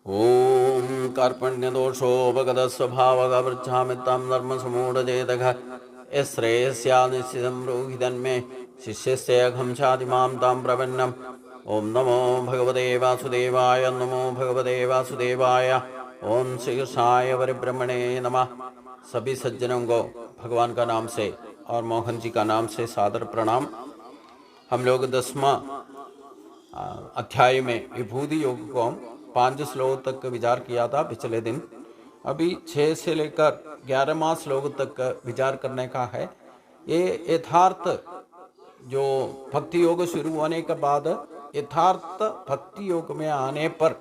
ओम कार्पण्यदोषोपगतस्वभावगवृच्छामि तं धर्मसमूढचेतः यश्रेयस्यानिश्चितं ब्रूहि तन्मे शिष्यस्य अहं चाति मां तां प्रपन्नम्। ओम नमो भगवते वासुदेवाय। नमो भगवते वासुदेवाय। ओम श्री कृष्णाय परिब्रह्मणे नमः। सभी सज्जनों को भगवान का नाम से और मोहन जी का नाम से सादर प्रणाम। हम लोग 10वां अध्याय में विभूति योग को 5 श्लोक तक विचार किया था पिछले दिन। अभी 6 से लेकर 11वां श्लोक तक विचार करने का है। ये यथार्थ जो भक्ति योग शुरू होने के बाद यथार्थ भक्ति योग में आने पर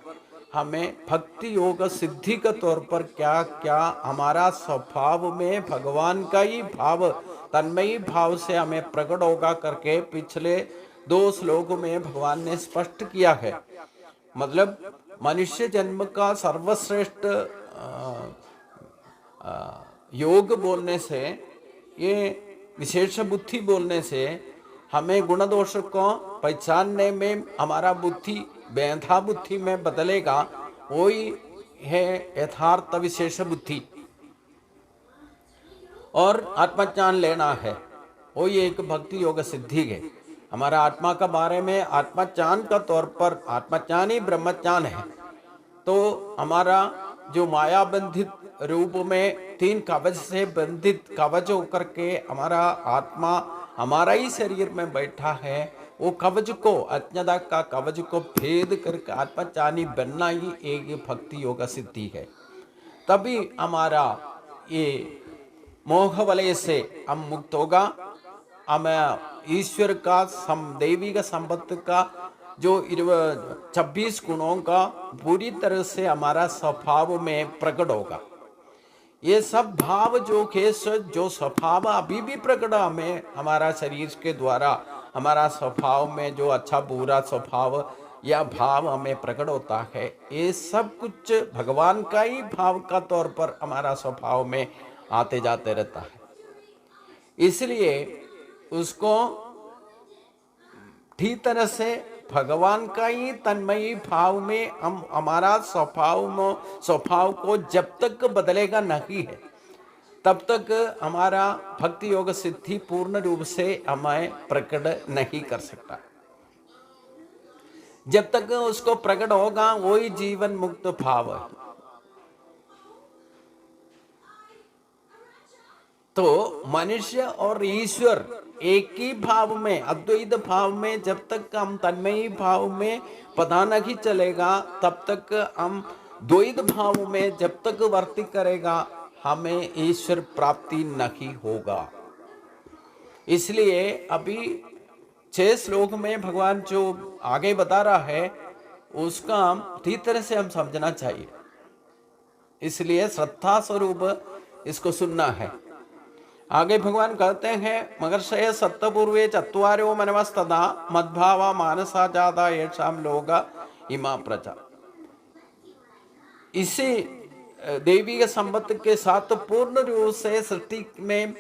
हमें भक्ति योग सिद्धि के तौर पर क्या क्या हमारा स्वभाव में भगवान का ही भाव, तन्मयी भाव से हमें प्रकट होगा करके पिछले 2 श्लोक में भगवान ने स्पष्ट किया है। मतलब मनुष्य जन्म का सर्वश्रेष्ठ योग बोलने से, ये विशेष बुद्धि बोलने से हमें गुण दोष को पहचानने में हमारा बुद्धि बेंधा बुद्धि में बदलेगा। वही है यथार्थ विशेष बुद्धि। और आत्मज्ञान लेना है, वही एक भक्ति योग सिद्धि है। हमारा आत्मा के बारे में आत्मज्ञान का तौर पर, आत्मज्ञान ही ब्रह्मज्ञान है। तो हमारा जो माया बंधित रूप में 3 कवच से बंधित कवच होकर के हमारा आत्मा हमारा ही शरीर में बैठा है, वो कवच को, अज्ञता का कवच को भेद करके आत्मज्ञानी बनना ही एक भक्ति योग सिद्धि है। तभी हमारा ये मोह वलय से हम मुक्त होगा। हमें ईश्वर का दैवी का संपत्ति का जो 26 गुणों का पूरी तरह से हमारा स्वभाव में प्रकट होगा। ये सब भाव जो स्वभाव अभी भी प्रकट हमें हमारा शरीर के द्वारा, हमारा स्वभाव में जो अच्छा बुरा स्वभाव या भाव हमें प्रकट होता है, ये सब कुछ भगवान का ही भाव का तौर पर हमारा स्वभाव में आते जाते रहता है। इसलिए उसको ठीक तरह से भगवान का ही तन्मयी भाव में हम हमारा स्वभाव को जब तक बदलेगा नहीं है, तब तक हमारा भक्ति योग सिद्धि पूर्ण रूप से हमें प्रकट नहीं कर सकता। जब तक उसको प्रकट होगा वही जीवन मुक्त भाव है। तो मनुष्य और ईश्वर एक ही भाव में, अद्वैत भाव में जब तक हम तन्मयी भाव में पता नहीं चलेगा, तब तक हम द्वैत भाव में जब तक वर्ती करेगा, हमें ईश्वर प्राप्ति नहीं होगा। इसलिए अभी 6 श्लोक में भगवान जो आगे बता रहा है उसका ठीक तरह से हम समझना चाहिए। इसलिए श्रद्धा स्वरूप इसको सुनना है। आगे भगवान कहते हैं, मगर्षय सत्तपूर्वे चत्वारो मनवस्तदा मद्भावा मानसा जाता येषाम लोगा इमा प्रजा। इसी देवी के संपत्ति के साथ पूर्ण रूप से सृष्टि में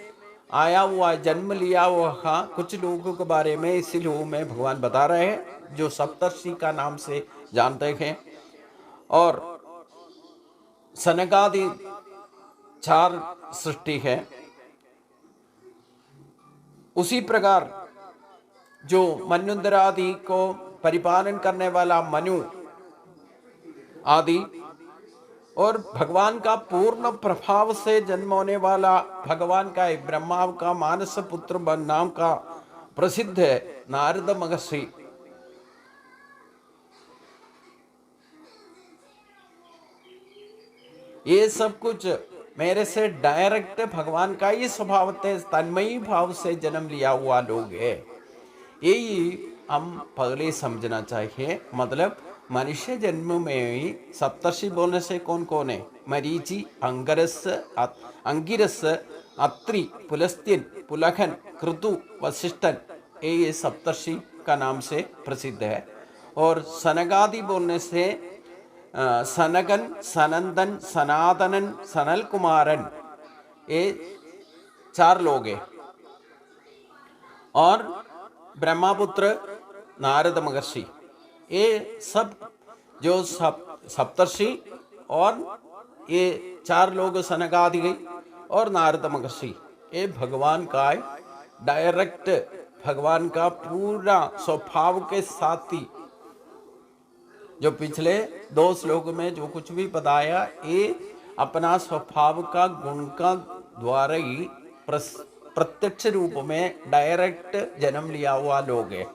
आया हुआ, जन्म लिया हुआ कुछ लोगों के बारे में इसी लोगों में भगवान बता रहे हैं, जो सप्तर्षि का नाम से जानते हैं। और सनकादि 4 सृष्टि है। उसी प्रकार जो मन्वंतर आदि को परिपालन करने वाला मनु आदि, और भगवान का पूर्ण प्रभाव से जन्म होने वाला भगवान का एक ब्रह्मा का मानस पुत्र नाम का प्रसिद्ध है नारद महर्षि। ये सब कुछ मेरे से डायरेक्ट भगवान का ही स्वभाव थे, तन्मयी भाव से जन्म लिया हुआ लोग है। यही हम पहले समझना चाहिए। मतलब मनुष्य जन्म में ही सप्तर्षि बोलने से कौन कौन है? मरीचि, अंगिरस, अत्रि, पुलस्त्यन, पुलहन, क्रतु, वशिष्ठन, ये सप्तर्षि का नाम से प्रसिद्ध है। और सनगादि बोलने से सनगन, सनंदन, सनातनन, सनल कुमारन, ये 4 लोग हैं। और ब्रह्मपुत्र नारद महर्षि, ये सब जो सप्तर्षि और ये 4 लोग सनकादि और नारद महर्षि, ये भगवान का डायरेक्ट, भगवान का पूरा स्वभाव के साथ ही जो पिछले 2 श्लोक में जो कुछ भी बताया, ये अपना स्वभाव का गुण का द्वारा ही प्रत्यक्ष रूप में डायरेक्ट जन्म लिया हुआ लोग है।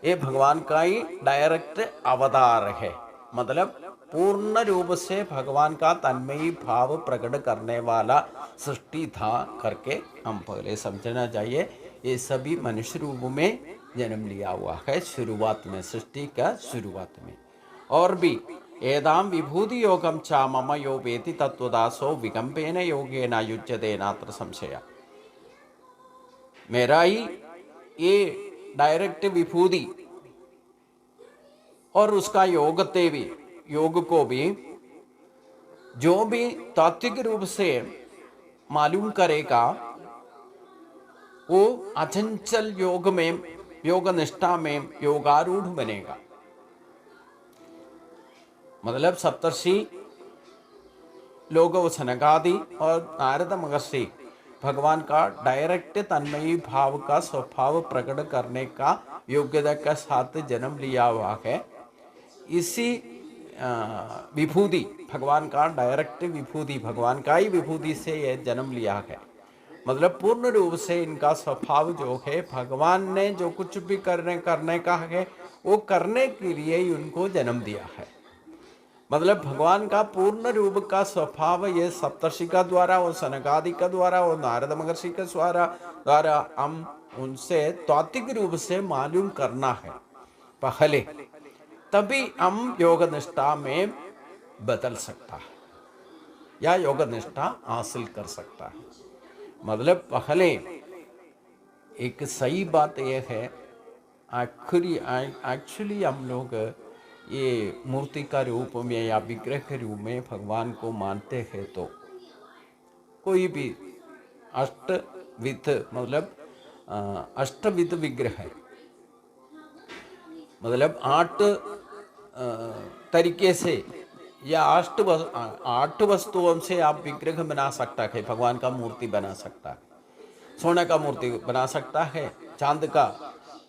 ये भगवान का ही डायरेक्ट अवतार है, मतलब पूर्ण रूप से भगवान का तन्मयी भाव प्रकट करने वाला सृष्टि था करके हम पहले समझना चाहिए। ये सभी मनुष्य रूप में जन्म लिया हुआ है शुरुआत में, सृष्टि का शुरुआत में। और भी एदाम विभूति योगम चा मम यो वेति तत्वदासो विकम्पेन योगेन युज्यते नात्र संशय। मेरा ही ये डायरेक्ट विभूति और उसका योगते भी, योग को भी जो भी तात्विक रूप से मालूम करेगा वो अचंचल योग में, योग निष्ठा में योगारूढ़ बनेगा। मतलब सप्तर्षि लोग, सनकादि और नारद महर्षि भगवान का डायरेक्ट तन्मयी भाव का स्वभाव प्रकट करने का योग्यता के साथ जन्म लिया हुआ है। इसी विभूति, भगवान का डायरेक्ट विभूति, भगवान का ही विभूति से ये जन्म लिया है। मतलब पूर्ण रूप से इनका स्वभाव जो है, भगवान ने जो कुछ भी करने का है वो करने के लिए ही उनको जन्म दिया है। मतलब भगवान का पूर्ण रूप का स्वभाव ये सप्तर्षि का द्वारा, वो सनकादि का द्वारा, वो नारद महर्षि के द्वारा हम उनसे तात्विक रूप से मालूम करना है पहले, तभी हम योग निष्ठा में बदल सकता है या योग निष्ठा हासिल कर सकता है। मतलब पहले एक सही बात यह है, एक्चुअली हम लोग ये मूर्ति का रूप में या विग्रह के रूप में भगवान को मानते हैं, तो कोई भी अष्टविध, मतलब अष्टविध विग्रह है, मतलब 8 तरीके से या 8 वस्तुओं से आप विग्रह बना सकता है, भगवान का मूर्ति बना सकता है। सोने का मूर्ति बना सकता है, चांद का,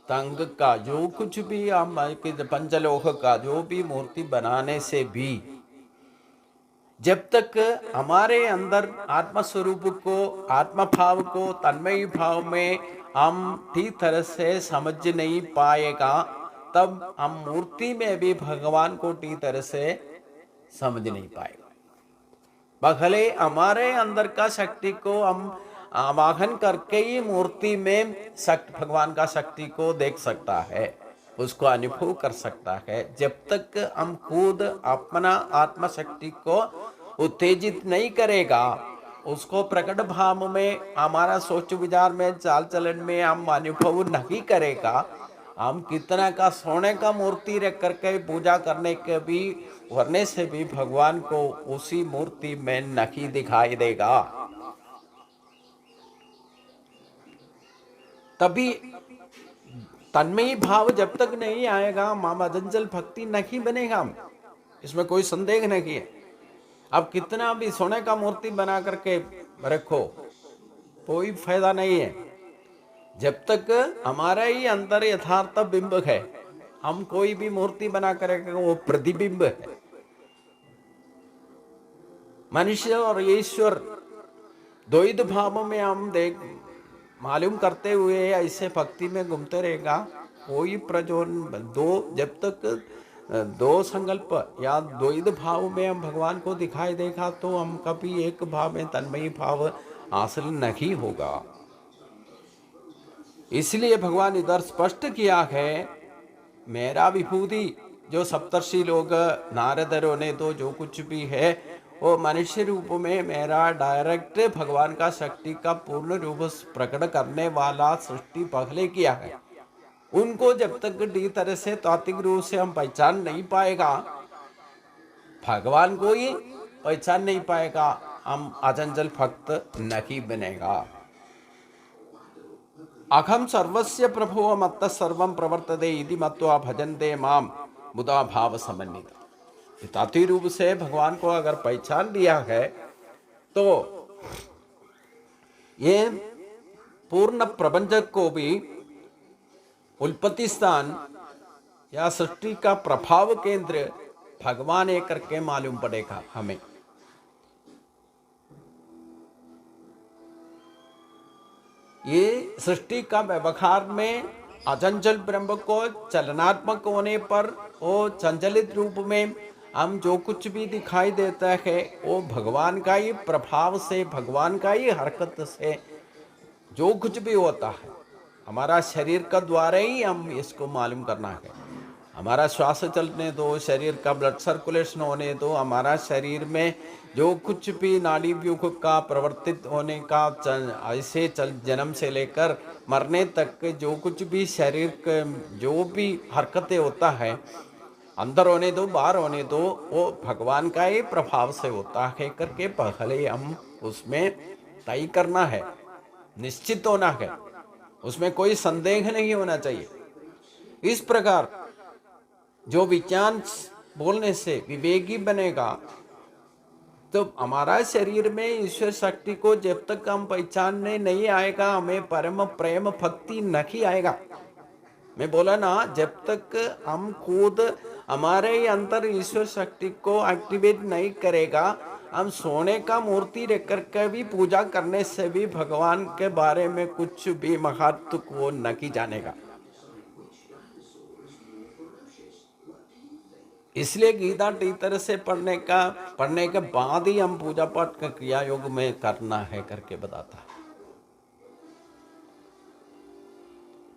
तंग का, जो कुछ भी हम पंचलोह का जो भी मूर्ति बनाने से भी जब तक हमारे अंदर आत्मस्वरूप को, आत्मभाव को, तन्मयी भाव में हम ठीक तरह से समझ नहीं पाएगा, तब हम मूर्ति में भी भगवान को ठीक तरह से समझ नहीं पाएगा। भले हमारे अंदर का शक्ति को हम आवाहन करके ही मूर्ति में भगवान का शक्ति को देख सकता है, उसको अनुभव कर सकता है। जब तक हम खुद अपना आत्मशक्ति को उत्तेजित नहीं करेगा, उसको प्रकट भाव में, हमारा सोच विचार में, चाल चलन में हम अनुभव नहीं करेगा, हम कितना का सोने का मूर्ति रख करके पूजा करने के भी करने से भी भगवान को उसी मूर्ति में नहीं दिखाई देगा। तभी तन्मयी भाव जब तक नहीं आएगा, मामा अचंचल भक्ति नहीं बनेगा, इसमें कोई संदेह नहीं है। अब कितना भी सोने का मूर्ति बना करके रखो, कोई फायदा नहीं है जब तक हमारा ही अंदर यथार्थ बिंब है। हम कोई भी मूर्ति बना करके वो प्रतिबिंब है। मनुष्य और ईश्वर द्वैत भाव में हम मालूम करते हुए ऐसे भक्ति में घूमते रहेगा, कोई प्रयोजन जब तक 2 संकल्प या द्वैत भाव में हम भगवान को दिखाई देगा, तो हम कभी एक भाव में तन्मयी भाव हासिल नहीं होगा। इसलिए भगवान इधर स्पष्ट किया है, मेरा विभूति जो सप्तर्षि लोग, नारदरों ने तो जो कुछ भी है वो मनुष्य रूप में मेरा डायरेक्ट भगवान का शक्ति का पूर्ण रूप प्रकट करने वाला सृष्टि पहले किया है। उनको जब तक ठीक तरह से तात्विक रूप से हम पहचान नहीं पाएगा, भगवान को ही पहचान नहीं पाएगा, हम अचंचल भक्त नहीं बनेगा। अहम सर्वस्य प्रभो मत्तः सर्वं प्रवर्तते इति मत्वा भजन्ते माम मुदा भाव समन्वित। हिताती रूप से भगवान को अगर पहचान लिया है तो ये पूर्ण प्रपंच को भी उत्पत्ति स्थान या सृष्टि का प्रभाव केंद्र भगवान एक करके मालूम पड़ेगा हमें। ये सृष्टि का व्यवहार में अचंचल ब्रह्म को चलनात्मक होने पर वो चंचलित रूप में हम जो कुछ भी दिखाई देता है वो भगवान का ही प्रभाव से, भगवान का ही हरकत से जो कुछ भी होता है हमारा शरीर का द्वारा ही हम इसको मालूम करना है। हमारा श्वास चलने दो, शरीर का ब्लड सर्कुलेशन होने दो, हमारा शरीर में जो कुछ भी नाड़ी व्यूह का प्रवर्तित होने का ऐसे चल जन्म से लेकर मरने तक जो कुछ भी शरीर के जो भी हरकतें होता है अंदर होने दो बाहर होने दो वो भगवान का ही प्रभाव से होता है करके पहले हम उसमें तय करना है, निश्चित होना है, उसमें कोई संदेह नहीं होना चाहिए। इस प्रकार जो विज्ञान बोलने से विवेकी बनेगा तो हमारा शरीर में ईश्वर शक्ति को जब तक हम पहचानने नहीं आएगा हमें परम प्रेम भक्ति नहीं आएगा। मैं बोला ना, जब तक हम खुद हमारे अंदर ईश्वर शक्ति को एक्टिवेट नहीं करेगा हम सोने का मूर्ति रख करके भी पूजा करने से भी भगवान के बारे में कुछ भी महत्व को नहीं जानेगा। इसलिए गीता ठीक तरह से पढ़ने के बाद ही हम पूजा पाठ का क्रिया योग में करना है करके बताता है।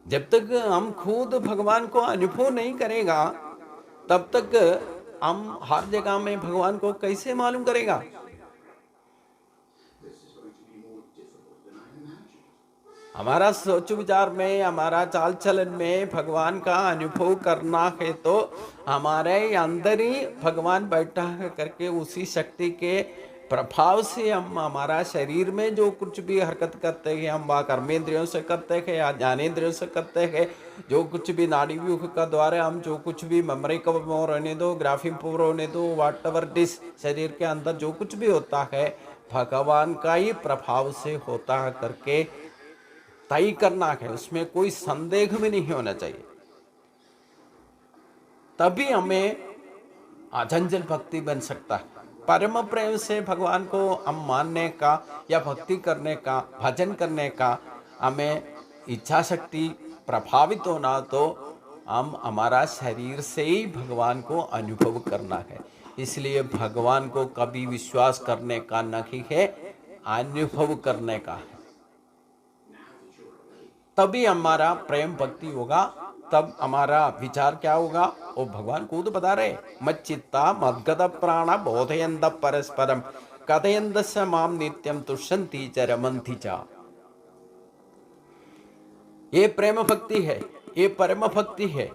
जब तक हम खुद भगवान को अनुभव नहीं करेगा तब तक हम हर जगह में भगवान को कैसे मालूम करेगा। हमारा सोच विचार में, हमारा चाल चलन में भगवान का अनुभव करना है तो हमारे अंदर ही भगवान बैठा है करके उसी शक्ति के प्रभाव से हम हमारा शरीर में जो कुछ भी हरकत करते हैं हम वह कर्मेंद्रियों से करते हैं या ज्ञानेंद्रियों से करते हैं। जो कुछ भी नाड़ी व्यूह का द्वारा हम जो कुछ भी मेमोरी का रहने दो, ग्राफिंग पावर होने दो, वाट एवर डिस शरीर के अंदर जो कुछ भी होता है भगवान का ही प्रभाव से होता है करके तय करना है, उसमें कोई संदेह भी नहीं होना चाहिए। तभी हमें अचंचल भक्ति बन सकता है। परम प्रेम से भगवान को हम मानने का या भक्ति करने का, भजन करने का हमें इच्छा शक्ति प्रभावित होना तो हम हमारा शरीर से ही भगवान को अनुभव करना है। इसलिए भगवान को कभी विश्वास करने का नहीं है, अनुभव करने का है। तभी हमारा प्रेम भक्ति होगा, तब हमारा विचार क्या होगा वो भगवान खुद बता रहे, मच्चित्ता मद्गत प्राण बोधयन्त परस्परम कथयन्त स माम नित्यम तुष्यन्ति च रमन्ति च। ये प्रेम भक्ति है, ये परम भक्ति है।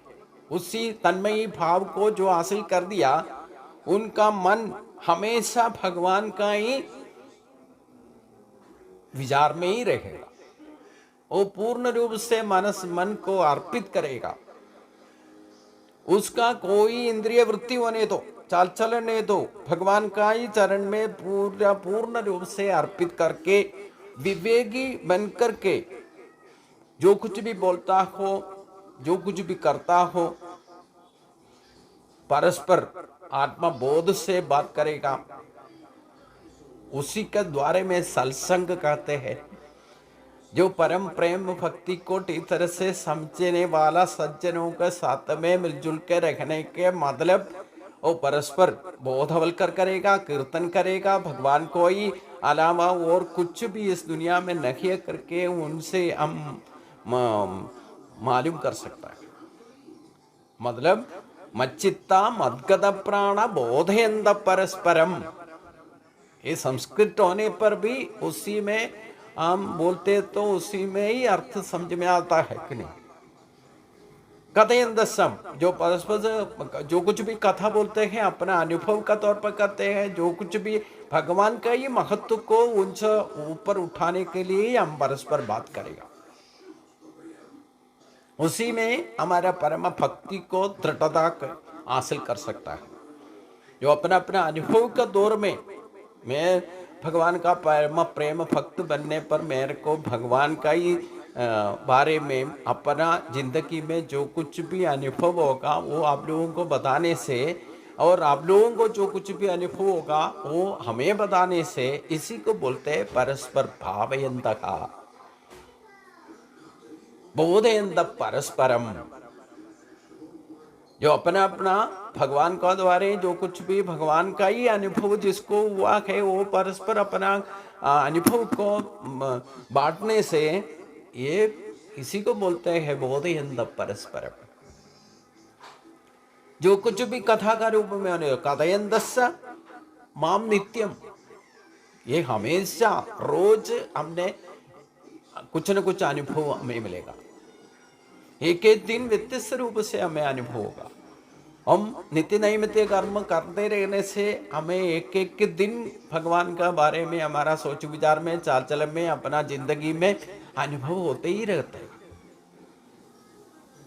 उसी तन्मयी भाव को जो हासिल कर दिया उनका मन हमेशा भगवान का ही विचार में ही रहेगा। वो पूर्ण रूप से मन को अर्पित करेगा। उसका कोई इंद्रिय वृत्ति होने दो, चाल चलने दो, भगवान का ही चरण में पूर्ण रूप से अर्पित करके विवेकी बन करके जो कुछ भी बोलता हो, जो कुछ भी करता हो, परस्पर आत्मा बोध से बात करेगा। उसी के द्वारे में सत्संग कहते हैं। जो परम प्रेम भक्ति को ठीक तरह से समझने वाला सज्जनों के साथ में मिलजुल के रखने के मतलब वो परस्पर बोधवल्कर करेगा, कीर्तन करेगा, भगवान को ही अलावा और कुछ भी इस दुनिया में नहीं करके उनसे हम मालूम कर सकता है। मतलब मच्चित्ता मद्गत प्राण बोधयन्त परस्परम, ये संस्कृत होने पर भी उसी में हम बोलते तो उसी में ही अर्थ समझ में आता है कि नहीं। कथयन्त सम, जो परस्पर जो कुछ भी कथा बोलते हैं अपना अनुभव का तौर पर करते हैं, जो कुछ भी भगवान का ही महत्व को उनसे ऊपर उठाने के लिए हम परस्पर बात करेगा। उसी में हमारा परम भक्ति को दृढ़ता हासिल कर सकता है। जो अपना अपना अनुभव का दौर में, मैं भगवान का परम प्रेम भक्त बनने पर मेरे को भगवान का ही बारे में अपना जिंदगी में जो कुछ भी अनुभव होगा वो आप लोगों को बताने से, और आप लोगों को जो कुछ भी अनुभव होगा वो हमें बताने से, इसी को बोलते हैं परस्पर भावयन्तः बोधयन्त परस्परम। जो अपना अपना भगवान का द्वारे जो कुछ भी भगवान का ही अनुभव जिसको हुआ है वो परस्पर अपना अनुभव को बांटने से, ये इसी को बोलते हैं बोधयन्त परस्परम। जो कुछ भी कथा का रूप में कथयन्तस्य माम नित्यम, ये हमेशा रोज हमने कुछ न कुछ अनुभव हमें मिलेगा, एक एक दिन व्यत्यस्त रूप से हमें अनुभव होगा। हम नित्य नैमित्य कर्म करते रहने से हमें एक एक दिन भगवान का बारे में हमारा सोच विचार में, चाल चलन में, अपना जिंदगी में अनुभव होते ही रहता है।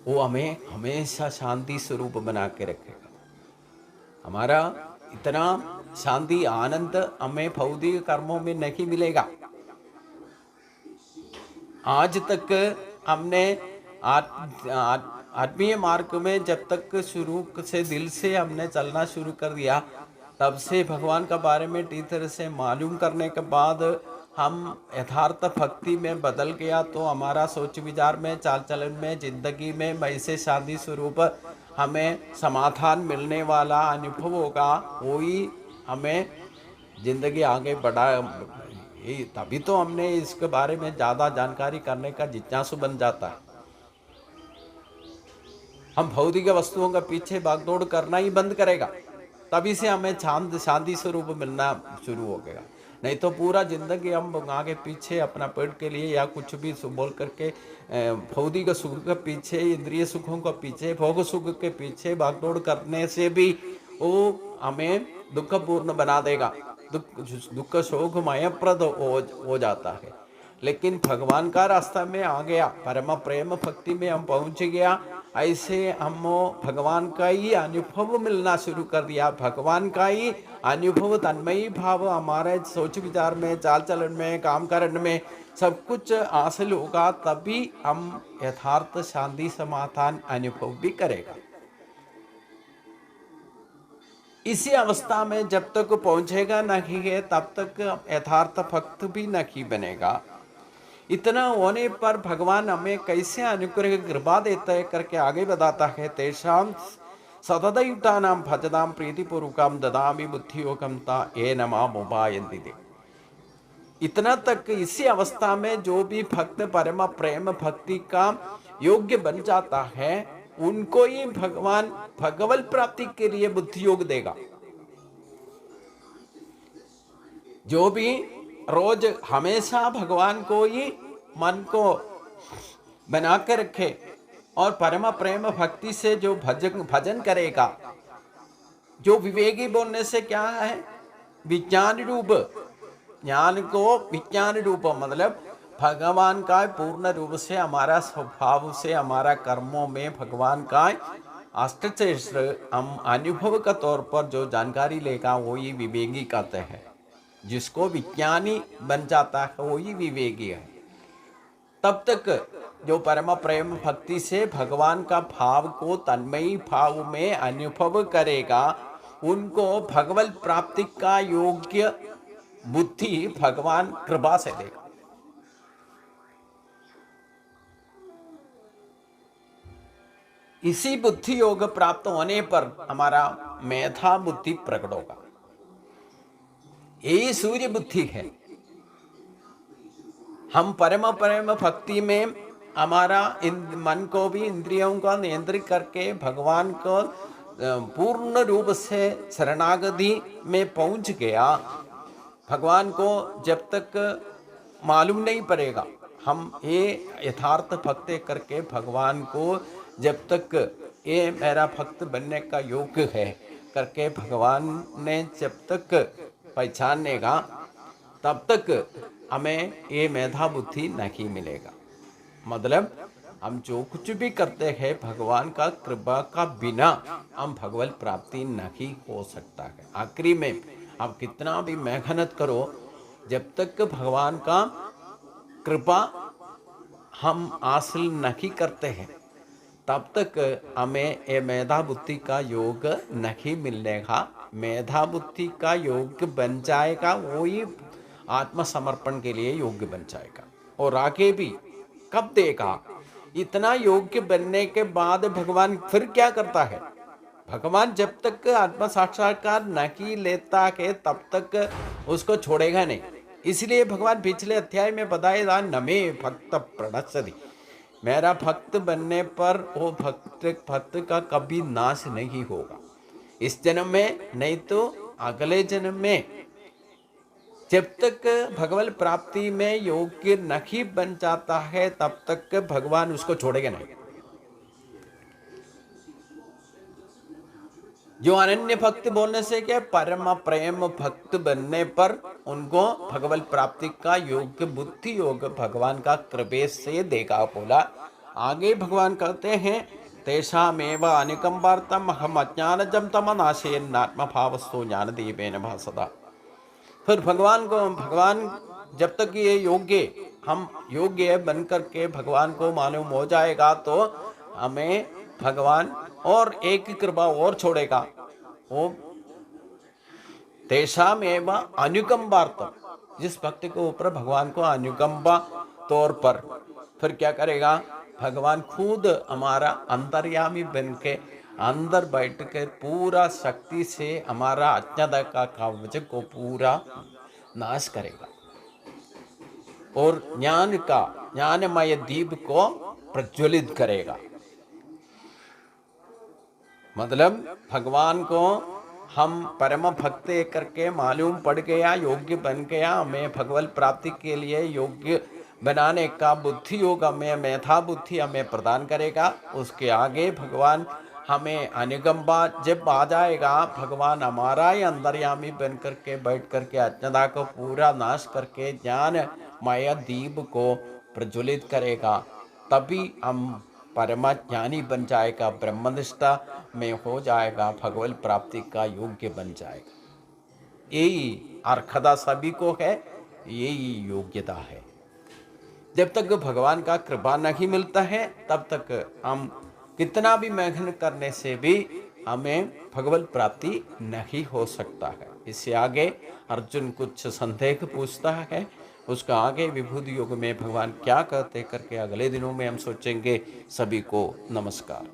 वो हमें हमेशा शांति स्वरूप बना के रखेगा। हमारा इतना शांति आनंद हमें भौतिक कर्मों में नहीं मिलेगा। आज तक हमने आत्मीय मार्ग में जब तक शुरू से दिल से हमने चलना शुरू कर दिया, तब से भगवान का बारे में ठीक तरह से मालूम करने के बाद हम यथार्थ भक्ति में बदल गया, तो हमारा सोच विचार में, चाल चलन में, जिंदगी में वैसे शांति स्वरूप हमें समाधान मिलने वाला अनुभव होगा। वही हमें जिंदगी आगे बढ़ा, तभी तो हमने इसके बारे में ज़्यादा जानकारी करने का जिज्ञासु बन जाता है। हम भौतिक वस्तुओं का पीछे भागदौड़ करना ही बंद करेगा, तभी से हमें शांति स्वरूप मिलना शुरू हो गया। नहीं तो पूरा जिंदगी हम आगे पीछे अपना पेट के लिए या कुछ भी बोल करके भौतिक सुख के पीछे, इंद्रिय सुखों के पीछे, भोग सुख के पीछे भागदौड़ करने से भी वो हमें दुखपूर्ण बना देगा, दुख शोकमयप्रद हो जाता है। लेकिन भगवान का रास्ता में आ गया, परम प्रेम भक्ति में हम पहुंच गया, ऐसे हम भगवान का ही अनुभव मिलना शुरू कर दिया। भगवान का ही अनुभव, तन्मयी भाव हमारे सोच विचार में, चाल चलन में, काम करने में सब कुछ हासिल होगा, तभी हम यथार्थ शांति समाधान अनुभव भी करेगा। इसी अवस्था में जब तक पहुंचेगा नहीं है, तब तक यथार्थ भक्त भी नहीं बनेगा। इतना होने पर भगवान हमें कैसे अनुग्रह कृपा देता है करके आगे बताता है, तेषां सततयुक्तानां भजतां प्रीतिपूर्वकं ददामि बुद्धियोगं ता ये माम् उपायन्ति ते। इतना तक इसी अवस्था में जो भी भक्त परम प्रेम भक्ति का योग्य बन जाता है, उनको ही भगवान भगवत प्राप्ति के लिए बुद्धि योग देगा। जो भी रोज हमेशा भगवान को ही मन को बना कर रखे और परम प्रेम भक्ति से जो भजन करेगा, जो विवेकी बोलने से क्या है, विज्ञान रूप, ज्ञान को विज्ञान रूप मतलब भगवान का पूर्ण रूप से हमारा स्वभाव से, हमारा कर्मों में भगवान का अष्टचेष्ट हम अनुभव का तौर पर जो जानकारी लेगा वो ही विवेकी कहते हैं। जिसको विज्ञानी बन जाता है वो ही विवेकी है। तब तक जो परम प्रेम भक्ति से भगवान का भाव को तन्मयी भाव में अनुभव करेगा, उनको भगवत प्राप्ति का योग्य बुद्धि भगवान कृपा से देगा। इसी बुद्धि योग प्राप्त होने पर हमारा मेधा बुद्धि प्रकट होगा। यही सूर्य बुद्धि है। हम परम प्रेम भक्ति में हमारा मन को भी, इंद्रियों का नियंत्रित करके भगवान को पूर्ण रूप से शरणागति में पहुंच गया। भगवान को जब तक मालूम नहीं पड़ेगा, हम ये यथार्थ भक्त करके भगवान को जब तक ये मेरा भक्त बनने का योग्य है करके भगवान ने जब तक पहचानेगा, तब तक हमें ये मेधा बुद्धि नहीं मिलेगा। मतलब हम जो कुछ भी करते हैं भगवान का कृपा का बिना हम भगवत प्राप्ति नहीं हो सकता है। आखिरी में आप कितना भी मेहनत करो, जब तक भगवान का कृपा हम हासिल नहीं करते हैं तब तक हमें ये मेधा बुद्धि का योग नहीं मिलेगा। मेधा बुद्धि का योग बन जाएगा वही आत्मसमर्पण के लिए योग्य बन जाएगा। और आगे भी कब देगा? इतना योग्य बनने के बाद भगवान फिर क्या करता है? भगवान जब तक आत्म साक्षात्कार नहीं लेता है तब तक उसको छोड़ेगा नहीं। इसलिए भगवान पिछले अध्याय में बताएगा, नमे भक्त प्रणश्यति, मेरा भक्त बनने पर वो भक्त का कभी नाश नहीं होगा, इस जन्म में नहीं तो अगले जन्म में। जब तक भगवत प्राप्ति में योग्य नहीं बन जाता है तब तक भगवान उसको छोड़ेगा नहीं। जो अनन्य भक्त बोलने से क्या, परम प्रेम भक्त बनने पर उनको भगवत प्राप्ति का योग्य बुद्धि योग भगवान का कृपा से देगा। बोला आगे भगवान कहते हैं, तेषामेव अनुकंपार्थम अहम अज्ञानजं तमनाशयन्नात्म भावस्तु ज्ञानदीपेन भासता। फिर भगवान जब तक ये हम योग्य बन करके भगवान को मालूम हो जाएगा तो हमें भगवान और एक कृपा और छोड़ेगा। वो तेषामेव अनुकंपार्थम, जिस भक्ति के ऊपर भगवान को अनुकंपा तौर पर फिर क्या करेगा, भगवान खुद हमारा अंतर्यामी बन के अंदर बैठ कर पूरा शक्ति से हमारा अज्ञानता का कवच को पूरा नाश करेगा और ज्ञानमय दीप को प्रज्वलित करेगा। मतलब भगवान को हम परम भक्त करके मालूम पड़ गया, योग्य बन गया, हमें भगवत प्राप्ति के लिए योग्य बनाने का बुद्धि योग हमें मेधा बुद्धि हमें प्रदान करेगा। उसके आगे भगवान हमें अनुकंपा जब आ जाएगा, भगवान हमारा ही अंतर्यामी बन करके बैठ करके अज्ञानता को पूरा नाश करके ज्ञानमय दीप को प्रज्वलित करेगा, तभी हम परम ज्ञानी बन जाएगा, ब्रह्मनिष्ठा में हो जाएगा, भगवत प्राप्ति का योग्य बन जाएगा। यही अर्हता सभी को है, यही योग्यता है। जब तक भगवान का कृपा नहीं मिलता है तब तक हम कितना भी मेहनत करने से भी हमें भगवत प्राप्ति नहीं हो सकता है। इससे आगे अर्जुन कुछ संदेह पूछता है, उसका आगे विभूति योग में भगवान क्या कहते करके अगले दिनों में हम सोचेंगे। सभी को नमस्कार।